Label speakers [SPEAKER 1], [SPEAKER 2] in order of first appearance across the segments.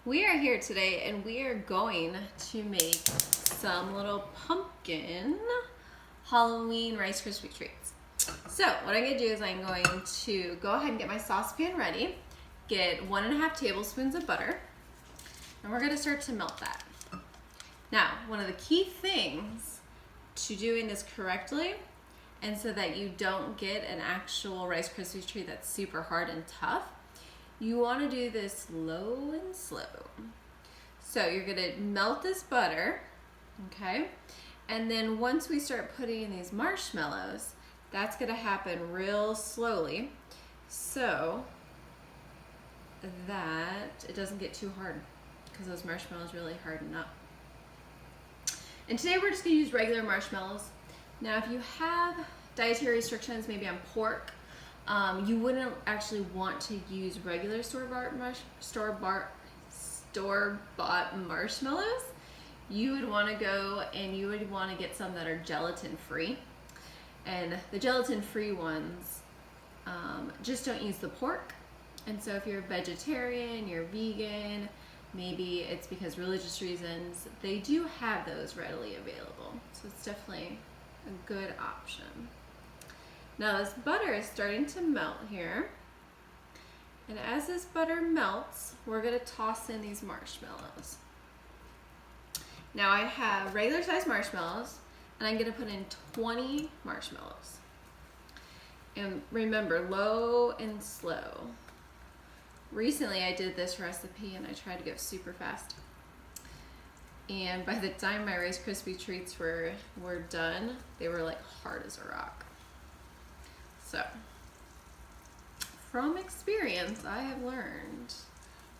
[SPEAKER 1] We are here today and we are going to make some little pumpkin Halloween Rice Krispie treats. So what I'm going to do is I'm going to go ahead and get my saucepan ready, get 1.5 tablespoons of butter, and we're going to start to melt that. Now, one of the key things to doing this correctly, and so that you don't get an actual Rice Krispie treat that's super hard and tough, you want to do this low and slow. So you're going to melt this butter, okay? And then once we start putting in these marshmallows, that's going to happen real slowly so that it doesn't get too hard, because those marshmallows really harden up. And today we're just going to use regular marshmallows. Now if you have dietary restrictions, maybe on pork, you wouldn't actually want to use regular store-bought marshmallows. You would want to go and you would want to get some that are gelatin-free. And the gelatin-free ones just don't use the pork. And so if you're a vegetarian, you're vegan, maybe it's because religious reasons, they do have those readily available. So it's definitely a good option. Now this butter is starting to melt here. And as this butter melts, we're going to toss in these marshmallows. Now I have regular sized marshmallows, and I'm going to put in 20 marshmallows. And remember, low and slow. Recently I did this recipe and I tried to go super fast. And by the time my Rice Krispie treats were done, they were like hard as a rock. So, from experience, I have learned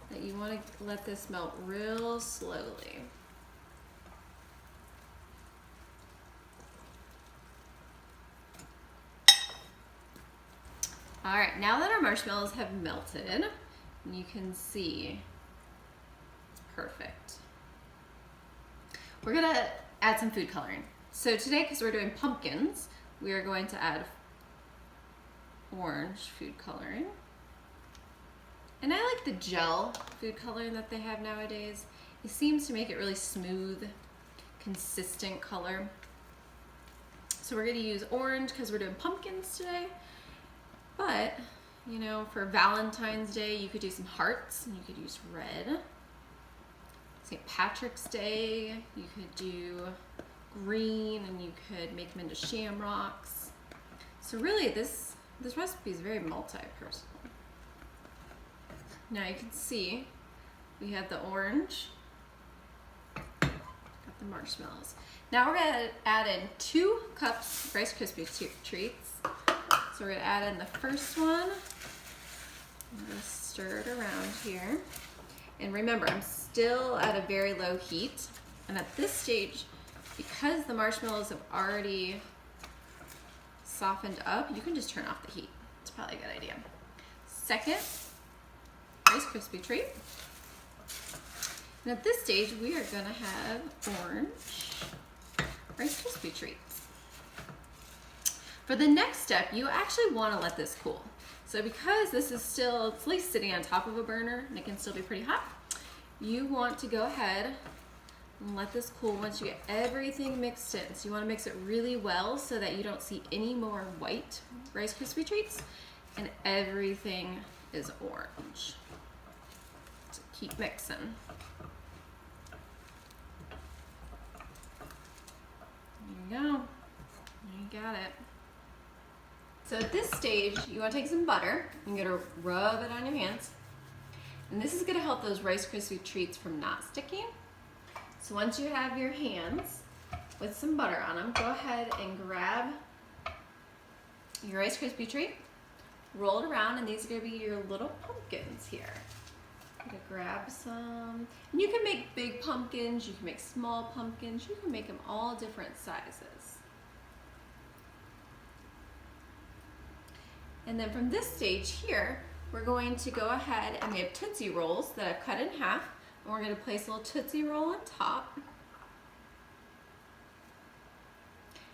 [SPEAKER 1] that you want to let this melt real slowly. All right, now that our marshmallows have melted, you can see it's perfect. We're gonna add some food coloring. So today, because we're doing pumpkins, we are going to add orange food coloring. And I like the gel food coloring that they have nowadays. It seems to make it really smooth, consistent color. So we're gonna use orange because we're doing pumpkins today. But, you know, for Valentine's Day, you could do some hearts and you could use red. St. Patrick's Day, you could do green and you could make them into shamrocks. So really this recipe is very multi-personal. Now you can see we have the orange, got the marshmallows. Now we're gonna add in 2 cups Rice Krispie treats. So we're gonna add in the first one. I'm gonna stir it around here. And remember, I'm still at a very low heat. And at this stage, because the marshmallows have already softened up, you can just turn off the heat. It's probably a good idea. Second Rice Krispie treat. And at this stage, we are gonna have orange Rice Krispie treats. For the next step, you actually wanna let this cool. So because this is still, it's at least sitting on top of a burner and it can still be pretty hot, you want to go ahead and let this cool once you get everything mixed in. So you want to mix it really well so that you don't see any more white Rice Krispie treats and everything is orange. So keep mixing. There you go. You got it. So at this stage, you want to take some butter. You're going to rub it on your hands. And this is going to help those Rice Krispie treats from not sticking. So once you have your hands with some butter on them, go ahead and grab your Rice Krispie treat, roll it around, and these are going to be your little pumpkins here. I'm going to grab some. And you can make big pumpkins, you can make small pumpkins, you can make them all different sizes. And then from this stage here, we're going to go ahead and we have Tootsie Rolls that I've cut in half. And we're going to place a little Tootsie Roll on top.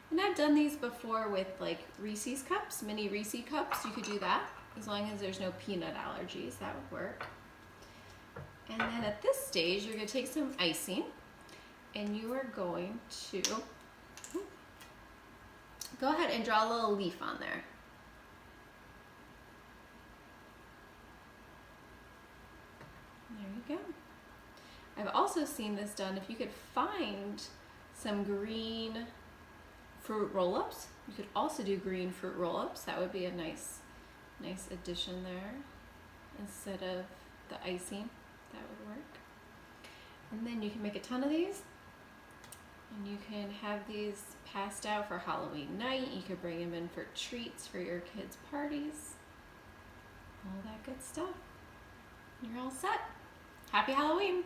[SPEAKER 1] And I've done these before with like Reese's cups, mini Reese's cups. You could do that as long as there's no peanut allergies. That would work. And then at this stage, you're going to take some icing and you are going to go ahead and draw a little leaf on there. There you go. I've also seen this done, if you could find some green fruit roll-ups, you could also do green fruit roll-ups. That would be a nice addition there instead of the icing. That would work. And then you can make a ton of these and you can have these passed out for Halloween night. You could bring them in for treats for your kids' parties. All that good stuff. You're all set. Happy Halloween!